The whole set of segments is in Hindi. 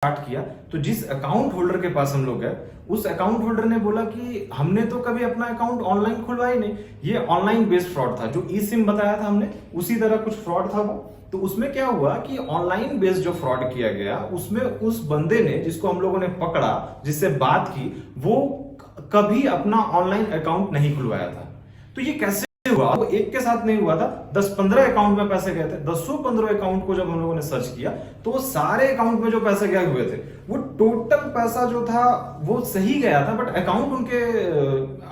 स्टार्ट किया तो जिस अकाउंट होल्डर के पास हम लोग गए, उस अकाउंट होल्डर ने बोला कि हमने तो कभी अपना अकाउंट ऑनलाइन खुलवाया ही नहीं, ये ऑनलाइन बेस्ड फ्रॉड था। जो ई सिम बताया था हमने, उसी तरह कुछ फ्रॉड था वो। तो उसमें क्या हुआ कि ऑनलाइन बेस्ड जो फ्रॉड किया गया, उसमें उस बंदे ने, जिसको हम लोगों ने पकड़ा, जिससे बात की, वो कभी अपना ऑनलाइन अकाउंट नहीं खुलवाया था। तो ये कैसे हुआ? वो एक के साथ नहीं हुआ था, 10-15 अकाउंट में पैसे गए थे। 10-15 अकाउंट को जब हम लोगों ने सर्च किया तो वो सारे अकाउंट में जो पैसे गए हुए थे, वो टोटल पैसा जो था वो सही गया था, बट अकाउंट उनके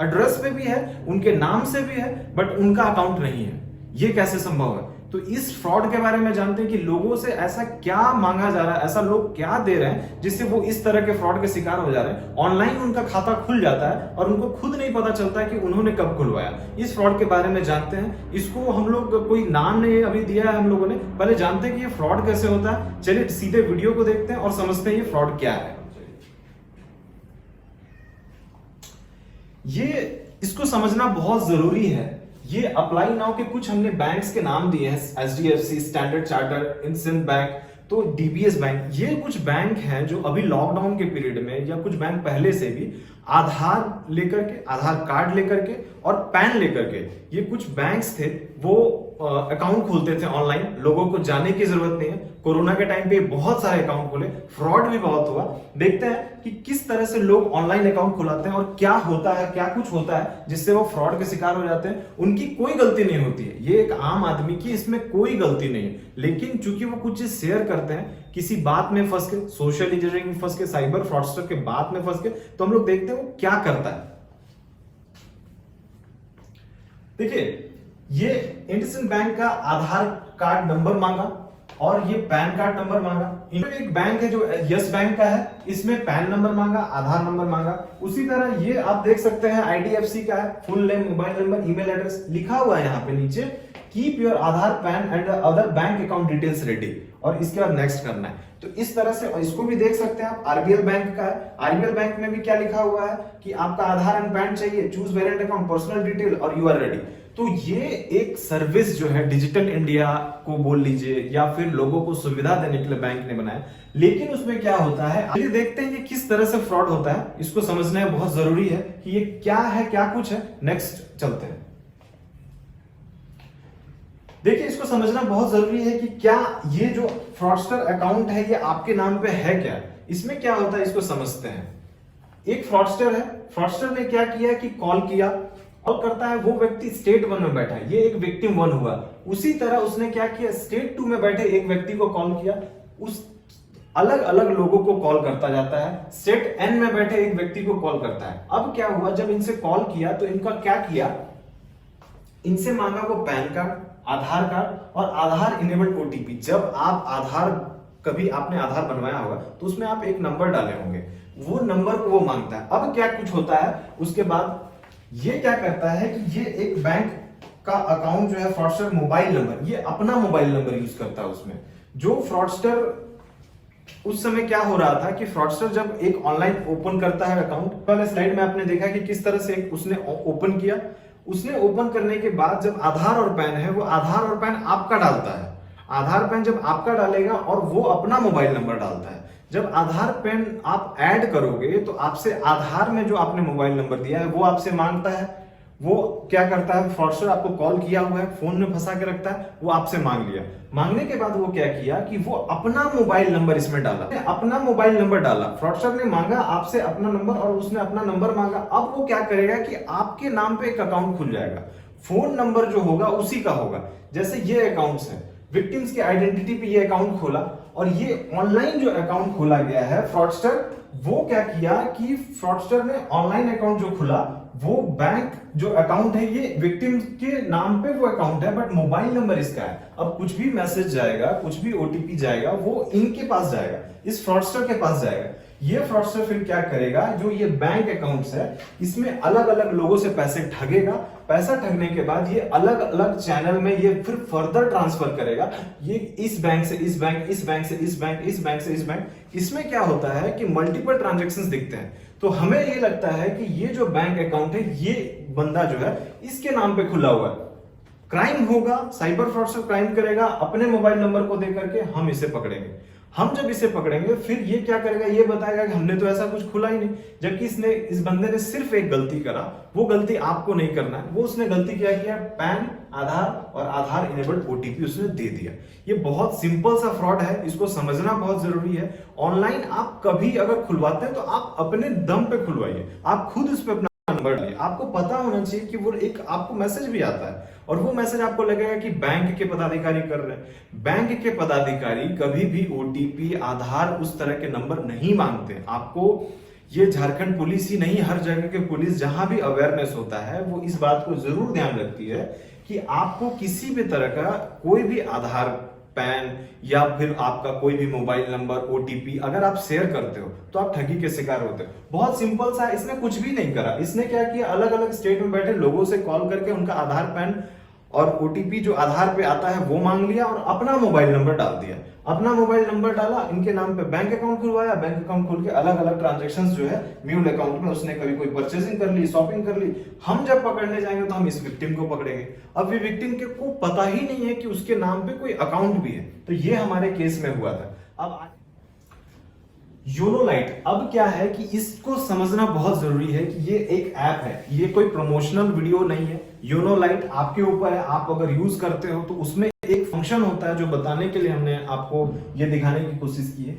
एड्रेस पे भी है, उनके नाम से भी है, बट उनका अकाउंट नहीं है। ये कैसे संभव है? तो इस फ्रॉड के बारे में जानते हैं कि लोगों से ऐसा क्या मांगा जा रहा है, ऐसा लोग क्या दे रहे हैं जिससे वो इस तरह के फ्रॉड के शिकार हो जा रहे हैं। ऑनलाइन उनका खाता खुल जाता है और उनको खुद नहीं पता चलता है कि उन्होंने कब खुलवाया। इस फ्रॉड के बारे में जानते हैं। इसको हम लोग, कोई नाम नहीं अभी दिया है हम लोगों ने, पहले जानते हैं कि ये फ्रॉड कैसे होता है। चलिए सीधे वीडियो को देखते हैं और समझते हैं ये फ्रॉड क्या है। इसको समझना बहुत जरूरी है। ये अप्लाई नाउ के कुछ हमने बैंक्स के नाम दिए हैं, एचडीएफसी, स्टैंडर्ड चार्टर्ड, इंसियन बैंक, तो डीबीएस बैंक। ये कुछ बैंक हैं जो अभी लॉकडाउन के पीरियड में, या कुछ बैंक पहले से भी आधार लेकर के, आधार कार्ड लेकर के और पैन लेकर के, ये कुछ बैंक्स थे वो अकाउंट खोलते थे ऑनलाइन। लोगों को जाने की जरूरत नहीं है। कोरोना के टाइम पे बहुत सारे अकाउंट खोले, फ्रॉड भी बहुत हुआ। देखते हैं कि किस तरह से लोग ऑनलाइन अकाउंट खुलाते हैं और क्या होता है, क्या कुछ होता है जिससे वो फ्रॉड के शिकार हो जाते हैं। उनकी कोई गलती नहीं होती है, ये एक आम आदमी की इसमें कोई गलती नहीं है, लेकिन चूंकि वो कुछ चीज शेयर करते हैं, किसी बात में फंस के, सोशल इंजीनियरिंग में फंस के, साइबर फ्रॉडस्टर के बात में फंस के, तो हम लोग देखते हैं वो क्या करता है। देखिए, ये इंडसइंड बैंक का आधार कार्ड नंबर मांगा और ये पैन कार्ड नंबर मांगा। एक बैंक है जो यस बैंक का है, इसमें पैन नंबर मांगा, आधार नंबर मांगा। उसी तरह ये आप देख सकते हैं आईडीएफसी का है, full name, mobile number, email address लिखा हुआ है यहाँ पे नीचे, keep your Aadhaar, pan and other bank account details ready, और इसके बाद नेक्स्ट करना है। तो इस तरह से इसको भी देख सकते हैं आप। आरबीएल बैंक का है, आरबीएल बैंक में भी क्या लिखा हुआ है कि आपका आधार एंड पैन चाहिए, choose variant account, personal detail और यू आर रेडी। तो ये एक सर्विस जो है डिजिटल इंडिया को बोल लीजिए, या फिर लोगों को सुविधा देने के लिए बैंक ने बनाया। लेकिन उसमें क्या होता है, आइए देखते हैं कि किस तरह से फ्रॉड होता है। इसको समझना बहुत जरूरी है कि ये क्या है, क्या कुछ है। नेक्स्ट चलते हैं। देखिए, इसको समझना बहुत जरूरी है कि क्या ये जो फ्रॉडस्टर अकाउंट है ये आपके नाम पे है क्या। इसमें क्या होता है इसको समझते हैं। एक फ्रॉडस्टर है, फ्रॉडस्टर ने क्या किया कि कॉल किया, कॉल करता है, वो व्यक्ति स्टेट 1 में बैठा है, ये एक विक्टिम 1 हुआ। उसी तरह उसने क्या किया, स्टेट 2 में बैठे एक व्यक्ति को कॉल किया, उस अलग अलग लोगों को कॉल करता जाता है, स्टेट N में बैठे एक व्यक्ति को कॉल करता है। अब क्या हुआ, जब इनसे कॉल किया तो इनका क्या किया, इनसे मांगा वो पैन कार्ड, आधार कार्ड और आधार इनेबल्ड ओटीपी। जब आप आधार, कभी आपने आधार बनवाया होगा तो उसमें आप एक नंबर डाले होंगे, वो नंबर को वो मांगता है। अब क्या कुछ होता है, उसके बाद ये क्या करता है कि ये एक बैंक का अकाउंट जो है, फ्रॉडस्टर मोबाइल नंबर, ये अपना मोबाइल नंबर यूज करता है उसमें। जो फ्रॉडस्टर, उस समय क्या हो रहा था कि फ्रॉडस्टर जब एक ऑनलाइन ओपन करता है अकाउंट, पहले स्लाइड में आपने देखा कि किस तरह से उसने ओपन किया। उसने ओपन करने के बाद जब आधार और पैन है, वो आधार और पैन आपका डालता है। आधार पैन जब आपका डालेगा और वो अपना मोबाइल नंबर डालता है। जब आधार पैन आप ऐड करोगे तो आपसे आधार में जो आपने मोबाइल नंबर दिया है वो आपसे मांगता है। वो क्या करता है, फ्रॉडस्टर आपको कॉल किया हुआ है, फोन में फंसा के रखता है, वो आपसे मांग लिया। मांगने के बाद वो क्या किया कि वो अपना मोबाइल नंबर इसमें डाला, अपना मोबाइल नंबर डाला। फ्रॉडस्टर ने मांगा आपसे अपना नंबर और उसने अपना नंबर मांगा। अब वो क्या करेगा कि आपके नाम पे एक अकाउंट खुल जाएगा, फोन नंबर जो होगा उसी का होगा। जैसे ये अकाउंट्स है, विक्टिम्स की आइडेंटिटी पे ये अकाउंट खोला, और ये ऑनलाइन जो अकाउंट खोला गया है फ्रॉडस्टर, वो क्या किया कि फ्रॉडस्टर ने ऑनलाइन अकाउंट जो खुला, वो बैंक जो अकाउंट है ये विक्टिम के नाम पे वो अकाउंट है, बट मोबाइल नंबर इसका है। अब कुछ भी मैसेज जाएगा, कुछ भी ओटीपी जाएगा, वो इनके पास जाएगा, इस फ्रॉडस्टर के पास जाएगा। ये फ्रॉडस्टर फिर क्या करेगा, जो ये बैंक अकाउंट्स है इसमें अलग अलग लोगों से पैसे ठगेगा। पैसा ठगने के बाद ये अलग अलग चैनल में ये फिर फर्दर ट्रांसफर करेगा। ये इस बैंक से इस बैंक, इस बैंक से इस बैंक, इस बैंक से इस बैंक। इसमें क्या होता है कि मल्टीपल ट्रांजैक्शंस दिखते हैं, तो हमें ये लगता है कि ये जो बैंक अकाउंट है ये बंदा जो है इसके नाम पे खुला हुआ है। क्राइम होगा, साइबर फ्रॉडस्टर क्राइम करेगा, अपने मोबाइल नंबर को देकर के हम इसे पकड़ेंगे। हम जब इसे पकड़ेंगे फिर ये क्या करेगा, ये बताएगा कि हमने तो ऐसा कुछ खुला ही नहीं, जबकि इस बंदे ने सिर्फ एक गलती करा। वो गलती आपको नहीं करना है। वो उसने गलती क्या किया, पैन, आधार और आधार इनेबल्ड ओटीपी उसने दे दिया। ये बहुत सिंपल सा फ्रॉड है, इसको समझना बहुत जरूरी है। ऑनलाइन आप कभी अगर खुलवाते हैं तो आप अपने दम पे खुलवाइए, आप खुद उस पर अपना नंबर डालिए। आपको पता होना चाहिए कि वो एक आपको मैसेज भी आता है और वो मैसेज आपको लगेगा कि बैंक के पदाधिकारी कर रहे हैं। बैंक के पदाधिकारी कभी भी ओटीपी, आधार, उस तरह के नंबर नहीं मांगते। आपको ये झारखंड पुलिस ही नहीं, हर जगह के पुलिस जहां भी अवेयरनेस होता है वो इस बात को जरूर ध्यान रखती है कि आपको किसी भी तरह का कोई भी आधार, पैन या फिर आपका कोई भी मोबाइल नंबर, ओटीपी अगर आप शेयर करते हो तो आप ठगी के शिकार होते हो। बहुत सिंपल सा, इसने कुछ भी नहीं करा। इसने क्या किया, अलग अलग स्टेट में बैठे लोगों से कॉल करके उनका आधार, पैन और ओटीपी जो आधार पे आता है वो मांग लिया और अपना मोबाइल नंबर डाल दिया। अपना मोबाइल नंबर डाला, इनके नाम पे बैंक अकाउंट खुलवाया, बैंक अकाउंट खोल के अलग अलग ट्रांजैक्शंस जो है म्यूल अकाउंट में उसने कभी कोई परचेसिंग कर ली, शॉपिंग कर ली। हम जब पकड़ने जाएंगे तो हम इस विक्टिम को पकड़ेंगे। अब ये विक्टिम के को पता ही नहीं है कि उसके नाम पे कोई अकाउंट भी है। तो ये हमारे केस में हुआ था। अब योनो लाइट, अब क्या है कि इसको समझना बहुत जरूरी है कि ये एक ऐप है, ये कोई प्रमोशनल वीडियो नहीं है। योनो लाइट आपके ऊपर है, आप अगर यूज करते हो तो उसमें एक फंक्शन होता है जो बताने के लिए हमने आपको ये दिखाने की कोशिश की है।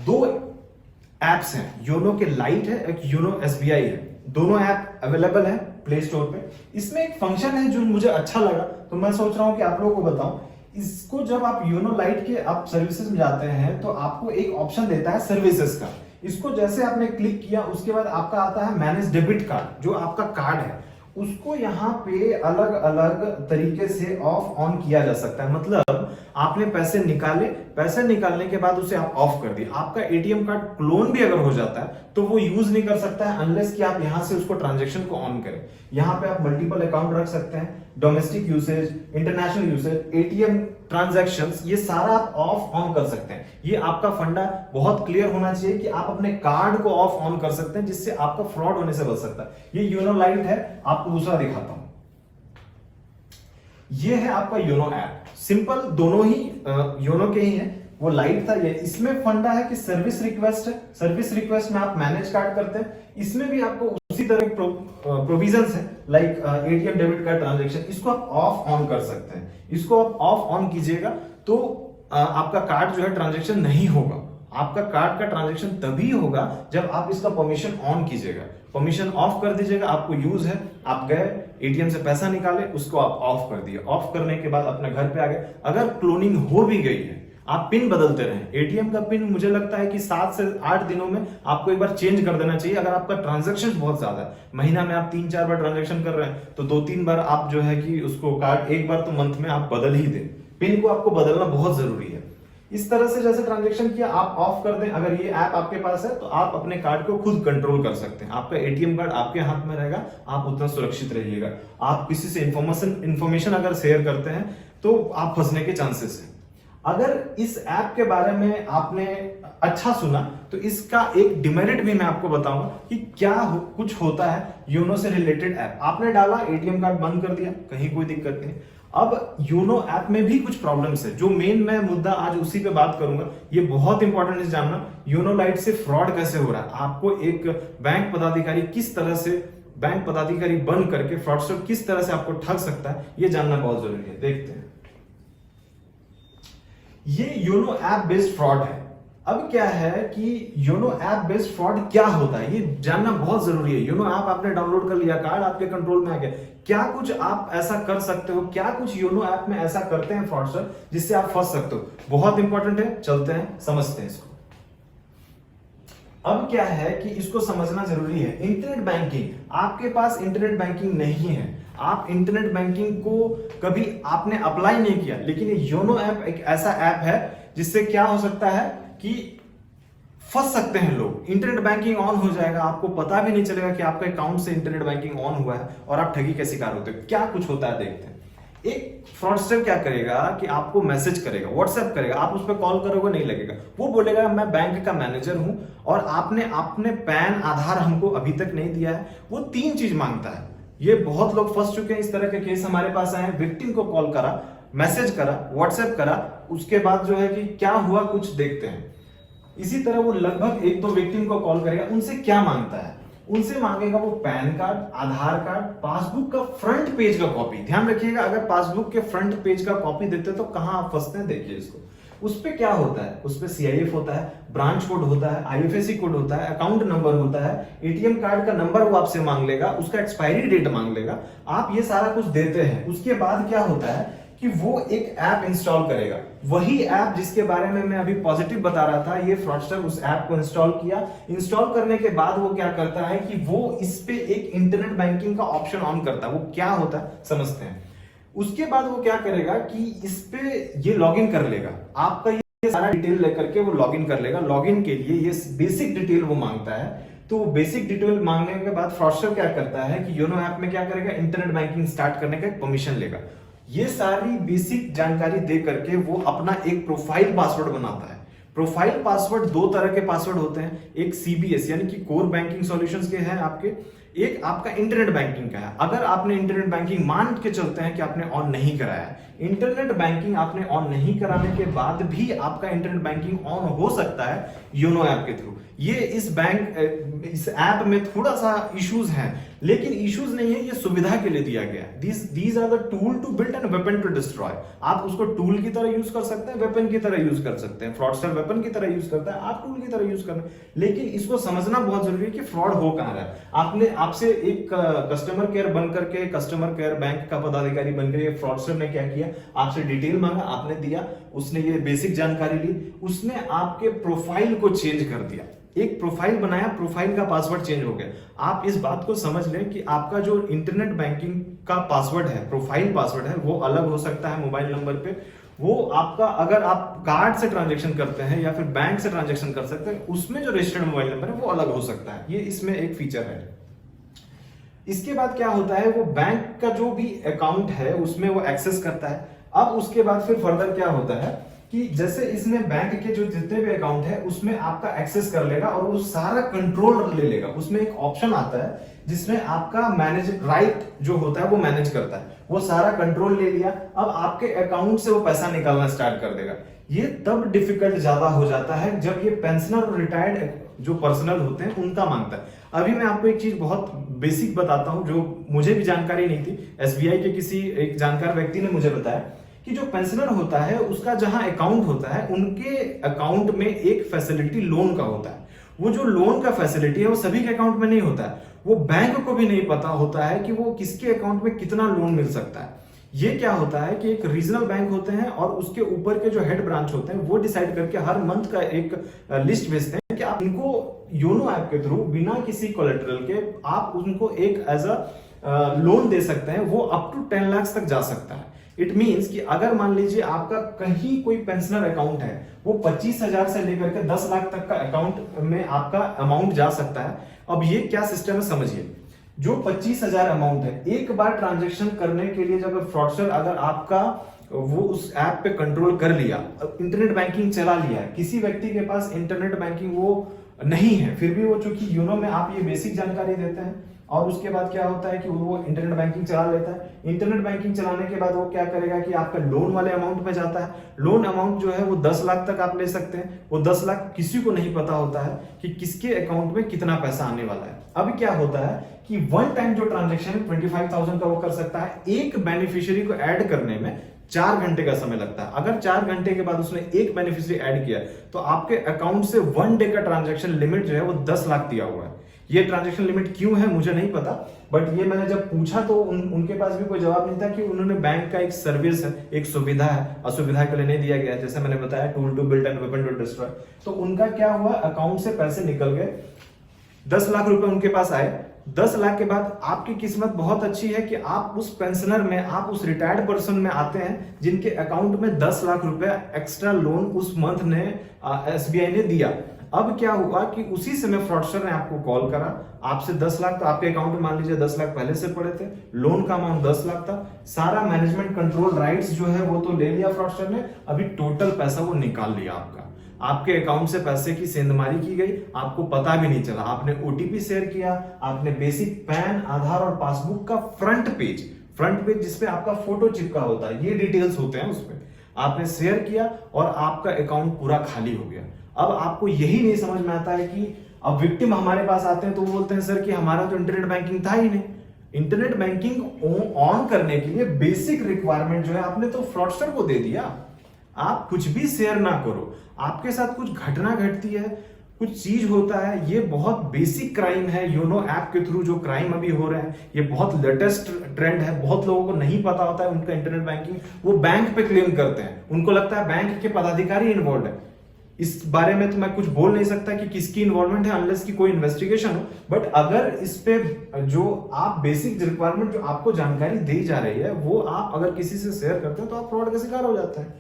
दो एप्स हैं, योनो के लाइट है, एक योनो एसबीआई है। दोनों ऐप अवेलेबल है प्ले स्टोर पे। इसमें एक फंक्शन है जो मुझे अच्छा लगा तो मैं सोच रहा हूं कि आप लोगों को बताऊं। इसको जब आप योनो लाइट के आप सर्विसेज में जाते हैं तो आपको एक ऑप्शन देता है सर्विसेज का। इसको जैसे आपने क्लिक किया उसके बाद आपका आता है मैनेज डेबिट कार्ड, जो आपका कार्ड है उसको यहाँ पे अलग अलग तरीके से ऑफ ऑन किया जा सकता है। मतलब आपने पैसे निकाले, पैसे निकालने के बाद उसे आप ऑफ कर दिए। आपका एटीएम कार्ड क्लोन भी अगर हो जाता है तो वो यूज नहीं कर सकता है अनलेस कि आप यहां से उसको ट्रांजैक्शन को ऑन करें। यहां पे आप मल्टीपल अकाउंट रख सकते हैं, domestic usage, international usage, ATM transactions, ये सारा आप ऑफ ऑन कर सकते हैं। ये आपका फंडा बहुत क्लियर होना चाहिए कि आप अपने कार्ड को ऑफ ऑन कर सकते हैं, जिससे आपका फ्रॉड होने से बच सकता है। ये योनो लाइट है, आपको दूसरा दिखाता हूं। ये है आपका योनो ऐप, सिंपल, दोनों ही योनो के ही हैं। वो लाइट था, ये इसमें फंडा है कि सर्विस रिक्वेस्ट है। सर्विस रिक्वेस्ट में आप मैनेज कार्ड करते हैं, इसमें भी आपको उसी तरह प्रोविजंस है like ATM debit card transaction. इसको आप ऑफ ऑन कर सकते हैं। इसको आप ऑफ ऑन कीजिएगा तो आपका कार्ड जो है ट्रांजैक्शन नहीं होगा। आपका कार्ड का ट्रांजैक्शन तभी होगा जब आप इसका परमिशन ऑन कीजिएगा। परमिशन ऑफ कर दीजिएगा, आपको यूज है, आप गए एटीएम से पैसा निकाले, उसको आप ऑफ कर दिए। ऑफ करने के बाद अपने घर पे आ गए। अगर क्लोनिंग हो भी गई है, आप पिन बदलते रहें। एटीएम का पिन मुझे लगता है कि 7 से 8 दिनों में आपको एक बार चेंज कर देना चाहिए। अगर आपका ट्रांजैक्शन बहुत ज्यादा है, महीना में आप 3-4 बार ट्रांजैक्शन कर रहे हैं तो 2-3 बार आप जो है कि उसको कार्ड, एक बार तो मंथ में आप बदल ही दें। पिन को आपको बदलना बहुत जरूरी है। इस तरह से जैसे ट्रांजैक्शन किया आप ऑफ कर दें। अगर ये ऐप आपके पास है तो आप अपने कार्ड को खुद कंट्रोल कर सकते हैं। आपका एटीएम कार्ड आपके हाथ में रहेगा, आप उतना सुरक्षित रहिएगा। आप किसी से इंफॉर्मेशन अगर शेयर करते हैं तो आप फंसने के चांसेस हैं। अगर इस ऐप के बारे में आपने अच्छा सुना तो इसका एक डिमेरिट भी मैं आपको बताऊंगा कि क्या कुछ होता है योनो से रिलेटेड ऐप। आपने डाला, एटीएम कार्ड बंद कर दिया, कहीं कोई दिक्कत नहीं। अब योनो ऐप में भी कुछ प्रॉब्लम्स है, जो मेन मैं मुद्दा आज उसी पे बात करूंगा। ये बहुत इंपॉर्टेंट है जानना, योनो लाइट से फ्रॉड कैसे हो रहा है। आपको एक बैंक पदाधिकारी किस तरह से, बैंक पदाधिकारी बन करके फ्रॉडस्टर किस तरह से आपको ठग सकता है, ये जानना बहुत जरूरी है। देखते हैं, ये योनो ऐप बेस्ड फ्रॉड है। अब क्या है कि योनो ऐप बेस्ड फ्रॉड क्या होता है ये जानना बहुत जरूरी है। योनो ऐप आपने डाउनलोड कर लिया, कार्ड आपके कंट्रोल में आ गया, क्या कुछ आप ऐसा कर सकते हो, क्या कुछ योनो ऐप में ऐसा करते हैं फ्रॉडस्टर जिससे आप फंस सकते हो। बहुत इंपॉर्टेंट है, चलते हैं समझते हैं इसको। अब क्या है कि इसको समझना जरूरी है। इंटरनेट बैंकिंग, आपके पास इंटरनेट बैंकिंग नहीं है, आप इंटरनेट बैंकिंग को कभी आपने अप्लाई नहीं किया, लेकिन ये योनो ऐप एक ऐसा ऐप है जिससे क्या हो सकता है कि फंस सकते हैं लोग। इंटरनेट बैंकिंग ऑन हो जाएगा, आपको पता भी नहीं चलेगा कि आपका अकाउंट से इंटरनेट बैंकिंग ऑन हुआ है और आप ठगी के शिकार होते हो। क्या कुछ होता है देखते हैं। एक फ्रॉडस्टर क्या करेगा कि आपको मैसेज करेगा, व्हाट्सएप करेगा, आप उस पर कॉल करोगे नहीं लगेगा। वो बोलेगा मैं बैंक का मैनेजर हूं और आपने पैन, आधार हमको अभी तक नहीं दिया है। वो 3 चीज मांगता है। ये बहुत लोग फंस चुके हैं, इस तरह के केस हमारे पास आए हैं। विक्टिम को कॉल करा, मैसेज करा, व्हाट्सएप करा, उसके बाद जो है कि क्या हुआ कुछ देखते हैं। इसी तरह वो लगभग 1-2 व्यक्ति को कॉल करेगा, उनसे क्या मांगता है, उनसे मांगेगा वो पैन कार्ड, आधार कार्ड, पासबुक का फ्रंट पेज का कॉपी। ध्यान रखिएगा, अगर पासबुक के फ्रंट पेज का कॉपी देते तो कहां आप फंसते हैं, देखिए इसको। उस पे क्या होता है, उस पे सीआईएफ होता है, ब्रांच कोड होता है, आईएफएससी कोड होता है, अकाउंट नंबर होता है, एटीएम कार्ड का नंबर वो आपसे मांग लेगा, उसका एक्सपायरी डेट मांग लेगा। आप ये सारा कुछ देते हैं, उसके बाद क्या होता है कि वो एक ऐप इंस्टॉल करेगा। वही ऐप जिसके बारे में मैं अभी पॉजिटिव बता रहा था, ये फ्रॉडस्टर उस ऐप को इंस्टॉल किया। इंस्टॉल करने के बाद वो क्या करता है कि वो इस पे एक इंटरनेट बैंकिंग का ऑप्शन ऑन करता है। वो क्या होता है समझते हैं। उसके बाद वो क्या करेगा कि इस पे ये लॉगिन कर लेगा, आपका ये सारा डिटेल लेकर के वो लॉगिन कर लेगा। लॉगिन के लिए ये बेसिक डिटेल वो मांगता है। तो बेसिक डिटेल मांगने के बाद फ्रॉडस्टर क्या करता है कि योनो ऐप में क्या करेगा, इंटरनेट बैंकिंग स्टार्ट करने का परमिशन लेगा। ये सारी बेसिक जानकारी दे करके वो अपना एक प्रोफाइल पासवर्ड बनाता है। प्रोफाइल पासवर्ड 2 तरह के पासवर्ड होते हैं, एक सीबीएस यानी कि कोर बैंकिंग सॉल्यूशंस के हैं आपके, एक आपका इंटरनेट बैंकिंग का है। अगर आपने इंटरनेट बैंकिंग मान के चलते हैं कि आपने ऑन नहीं कराया है, इंटरनेट बैंकिंग आपने ऑन नहीं कराने के बाद भी आपका इंटरनेट बैंकिंग ऑन हो सकता है योनो ऐप के थ्रू। ये इस ऐप में थोड़ा सा इश्यूज हैं, लेकिन इश्यूज नहीं है, ये सुविधा के लिए दिया गया है। These are the tool to build and weapon to destroy. आप उसको टूल की तरह यूज कर सकते हैं, वेपन की तरह यूज कर सकते हैं। फ्रॉडस्टर वेपन की तरह यूज करता है, आप टूल की तरह यूज करना। लेकिन इसको समझना बहुत जरूरी है कि फ्रॉड हो कहां रहा है। आपसे एक कस्टमर केयर बनकर के, कस्टमर केयर बैंक का पदाधिकारी बनकर ये फ्रॉडस्टर ने क्या किया, आपसे डिटेल मांगा, आपने दिया, उसने ये बेसिक जानकारी ली, उसने आपके प्रोफाइल को चेंज कर दिया। एक प्रोफाइल बनाया, प्रोफाइल का पासवर्ड चेंज हो गया। आप इस बात को समझ लें कि आपका जो इंटरनेट बैंकिंग का पासवर्ड है, प्रोफाइल पासवर्ड है, वो अलग हो सकता है मोबाइल नंबर पे। वो आपका, अगर आप कार्ड से ट्रांजैक्शन करते हैं या फिर बैंक से ट्रांजैक्शन कर सकते हैं, उसमें जो रजिस्टर्ड मोबाइल नंबर है वो अलग हो सकता है। ये इसमें एक फीचर है। इसके बाद क्या होता है, वो बैंक का जो भी अकाउंट है उसमें वो एक्सेस करता है। अब उसके बाद फिर फर्दर क्या होता है कि जैसे इसने बैंक के जो जितने भी अकाउंट है उसमें आपका एक्सेस कर लेगा और वो सारा कंट्रोल ले लेगा। उसमें एक ऑप्शन आता है जिसमें आपका मैनेज राइट जो होता है वो मैनेज करता है। वो सारा कंट्रोल ले लिया, अब आपके अकाउंट से वो पैसा निकालना स्टार्ट कर देगा। ये तब डिफिकल्ट ज्यादा हो जाता है जब ये पेंशनर और रिटायर्ड जो पर्सनल होते हैं उनका मांगता है। अभी मैं आपको एक चीज बहुत बेसिक बताता हूं जो मुझे भी जानकारी नहीं थी। एसबीआई के किसी एक जानकार व्यक्ति ने मुझे बताया कि जो पेंशनर होता है उसका जहां अकाउंट होता है, उनके अकाउंट में एक फैसिलिटी लोन का होता है। वो जो लोन का फैसिलिटी है वो सभी के अकाउंट में नहीं होता है। वो बैंक को भी नहीं पता होता है कि वो किसके अकाउंट में कितना लोन मिल सकता है। ये क्या होता है कि एक रीजनल बैंक होते हैं और उसके ऊपर के जो हेड ब्रांच होते हैं वो डिसाइड करके हर मंथ का एक लिस्ट भेजते हैं कि आप इनको योनो ऐप के थ्रू बिना किसी कोलेटरल के आप उनको एक एज अ लोन दे सकते हैं। वो अप टू 10 लाख तक जा सकता है। इट मीन्स कि अगर मान लीजिए आपका कहीं कोई पेंशनर अकाउंट है, वो 25,000 से लेकर के 10 लाख तक का अकाउंट में आपका अमाउंट जा सकता है। अब ये क्या सिस्टम है समझिए। जो 25,000 अमाउंट है, एक बार ट्रांजैक्शन करने के लिए जब फ्रॉडस्टर अगर आपका वो उस ऐप पे कंट्रोल कर लिया, इंटरनेट बैंकिंग चला लिया, किसी व्यक्ति के पास इंटरनेट बैंकिंग वो नहीं है, फिर भी वो चूंकि योनो में आप ये बेसिक जानकारी देते हैं और उसके बाद क्या होता है कि वो इंटरनेट बैंकिंग चला लेता है। इंटरनेट बैंकिंग चलाने के बाद वो क्या करेगा कि आपका लोन वाले अमाउंट में जाता है। लोन अमाउंट जो है वो 10 लाख तक आप ले सकते हैं। वो 10 लाख किसी को नहीं पता होता है कि किसके अकाउंट में कितना पैसा आने वाला है। अब क्या होता है कि वन टाइम जो ट्रांजेक्शन 25,000 का वो कर सकता है। एक बेनिफिशियरी को ऐड करने में 4 घंटे का समय लगता है। अगर 4 घंटे के बाद उसने एक बेनिफिशियरी ऐड किया तो आपके अकाउंट से 1 डे का ट्रांजैक्शन लिमिट जो है वो 10 लाख दिया हुआ है। ये ट्रांजैक्शन लिमिट क्यों है मुझे नहीं पता, बट ये मैंने जब पूछा तो उनके पास भी कोई जवाब नहीं था कि उन्होंने बैंक का एक सर्विस है, एक सुविधा है, असुविधा के लिए नहीं दिया गया। जैसे मैंने बताया tool to build and weapon to destroy. तो उनका क्या हुआ, अकाउंट से पैसे निकल गए, 10 लाख रुपए उनके पास आए। 10 लाख के बाद आपकी किस्मत बहुत अच्छी है कि आप उस पेंशनर में, आप उस रिटायर्ड पर्सन में आते हैं जिनके अकाउंट में 10 लाख रुपए एक्स्ट्रा लोन उस मंथ ने एसबीआई ने दिया। अब क्या हुआ कि उसी समय फ्रॉडस्टर ने आपको कॉल करा, आपसे 10 लाख, तो आपके अकाउंट में मान लीजिए 10 लाख पहले से पड़े थे, लोन का अमाउंट 10 लाख था, सारा मैनेजमेंट कंट्रोल राइट्स जो है वो तो ले लिया फ्रॉडस्टर ने, अभी टोटल पैसा वो निकाल लिया आपका। आपके अकाउंट से पैसे की सेंधमारी की गई, आपको पता भी नहीं चला। आपने ओटीपी शेयर किया, आपने बेसिक पैन, आधार और पासबुक का फ्रंट पेज जिसपे आपका फोटो चिपका होता है, ये डिटेल्स होते हैं उसमें, आपने शेयर किया और आपका अकाउंट पूरा खाली हो गया। अब आपको यही नहीं समझ में आता है कि अब विक्टिम हमारे पास आते हैं तो वो बोलते हैं सर कि हमारा तो इंटरनेट बैंकिंग था ही नहीं। इंटरनेट बैंकिंग ऑन करने के लिए बेसिक रिक्वायरमेंट जो है आपने तो फ्रॉडस्टर को दे दिया। आप कुछ भी शेयर ना करो, आपके साथ कुछ घटना घटती है, कुछ चीज होता है, ये बहुत बेसिक क्राइम है। योनो ऐप के थ्रू जो क्राइम अभी हो रहे हैं ये बहुत लेटेस्ट ट्रेंड है। बहुत लोगों को नहीं पता होता है उनका इंटरनेट बैंकिंग, वो बैंक पे क्लेम करते हैं, उनको लगता है बैंक के पदाधिकारी इन्वॉल्व है। इस बारे में तो मैं कुछ बोल नहीं सकता कि किसकी इन्वॉल्वमेंट है अनलेस की कोई इन्वेस्टिगेशन हो, बट अगर इस पे जो आप बेसिक रिक्वायरमेंट जो आपको जानकारी दी जा रही है वो आप अगर किसी से शेयर करते हैं तो आप फ्रॉड का शिकार हो जाते हैं।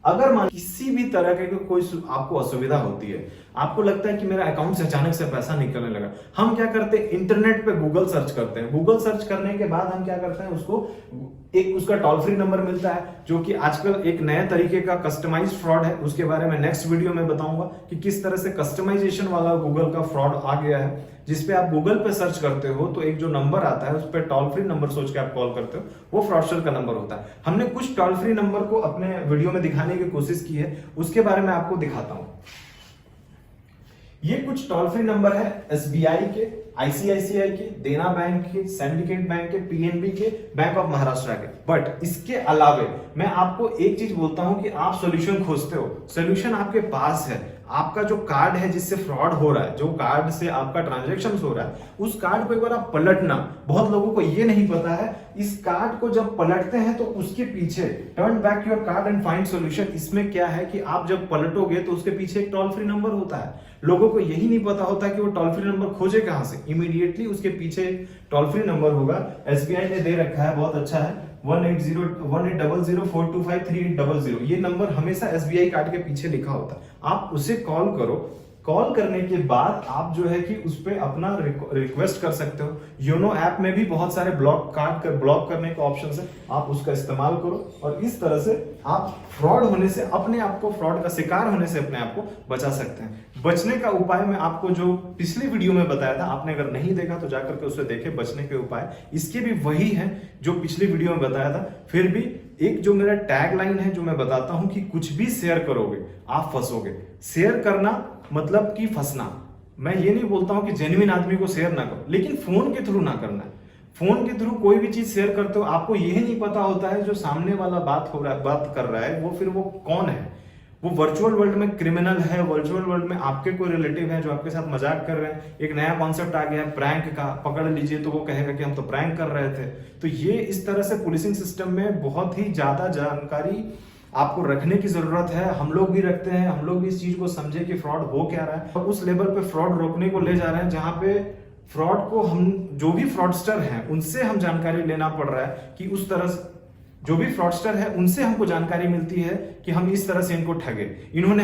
अगर मान किसी भी तरह के कोई आपको असुविधा होती है, आपको लगता है कि मेरा अकाउंट से अचानक से पैसा निकलने लगा, हम क्या करते हैं इंटरनेट पे गूगल सर्च करते हैं। गूगल सर्च करने के बाद हम क्या करते हैं, उसको एक उसका टोल फ्री नंबर मिलता है जो कि आजकल एक नए तरीके का कस्टमाइज्ड फ्रॉड है। उसके बारे में नेक्स्ट वीडियो में बताऊंगा कि किस तरह से कस्टमाइजेशन वाला गूगल का फ्रॉड आ गया है, जिसपे आप गूगल पे सर्च करते हो तो एक जो नंबर आता है उस पर टोल फ्री नंबर सोच के आप कॉल करते हो, वो फ्रॉडस्टर का नंबर होता है। हमने कुछ टोल फ्री नंबर को अपने वीडियो में दिखाने की कोशिश की है, उसके बारे में आपको दिखाता हूं। ये कुछ टोल फ्री नंबर है एसबीआई के, आईसीआईसीआई के, देना बैंक के, सिंडिकेट बैंक के, पीएनबी के, बैंक ऑफ महाराष्ट्र के। बट इसके अलावे मैं आपको एक चीज बोलता हूं कि आप सॉल्यूशन खोजते हो, सॉल्यूशन आपके पास है। आपका जो कार्ड है जिससे फ्रॉड हो रहा है, जो कार्ड से आपका ट्रांजैक्शन हो रहा है, उस कार्ड को एक बार आप पलटना। बहुत लोगों को ये नहीं पता है, इस कार्ड को जब पलटते हैं तो उसके पीछे turn back your card and find solution, इसमें क्या है कि आप जब पलटोगे तो उसके पीछे एक टोल फ्री नंबर होता है। लोगों को यही नहीं पता होता कि वो टोल फ्री नंबर खोजे कहां से। इमीडिएटली उसके पीछे एक टोल फ्री नंबर होगा, एसबीआई ने दे रखा है, बहुत अच्छा है, 1800-425-3800। ये नंबर हमेशा एसबीआई कार्ड के पीछे लिखा होता है। आप उसे कॉल करो, कॉल करने के बाद आप जो है कि उस पे अपना रिक्वेस्ट कर सकते हो। योनो ऐप में भी बहुत सारे ब्लॉक करने का ऑप्शन है, आप उसका इस्तेमाल करो और इस तरह से आप फ्रॉड होने से अपने आप को, फ्रॉड का शिकार होने से अपने आप को बचा सकते हैं। बचने का उपाय मैं आपको जो पिछली वीडियो में बताया था, आपने अगर नहीं देखा तो जाकर के उसे देखें। बचने के उपाय इसके भी वही हैं जो पिछली वीडियो में बताया था। फिर भी एक जो मेरा टैग लाइन है जो मैं बताता हूं कि कुछ भी शेयर करोगे आप फंसोगे। शेयर करना मतलब कि फंसना। मैं ये नहीं बोलता हूं कि जेन्युइन आदमी को शेयर ना करो, लेकिन फोन के थ्रू ना करना है। फोन के थ्रू कोई भी चीज शेयर करते हो, आपको यही नहीं पता होता है जो सामने वाला बात कर रहा है वो फिर वो कौन है। वो वर्चुअल वर्ल्ड में क्रिमिनल है, वर्चुअल वर्ल्ड में आपके कोई रिलेटिव है जो आपके साथ मजाक कर रहे हैं। एक नया कॉन्सेप्ट आ गया है प्रैंक का, पकड़ लीजिए तो वो कहेगा कि हम तो प्रैंक कर रहे थे। तो ये इस तरह से पुलिसिंग सिस्टम में बहुत ही ज्यादा जानकारी आपको रखने की जरूरत है। हम लोग भी रखते हैं, हम लोग भी इस चीज को समझे कि फ्रॉड हो क्या रहा है और उस लेवल पे फ्रॉड रोकने को ले जा रहे हैं जहां पे फ्रॉड को हम जो भी फ्रॉडस्टर हैं उनसे हम जानकारी लेना पड़ रहा है कि उस तरह जो भी फ्रॉडस्टर है उनसे हमको जानकारी मिलती है कि हम इस तरह से इनको ठगे। इन्होंने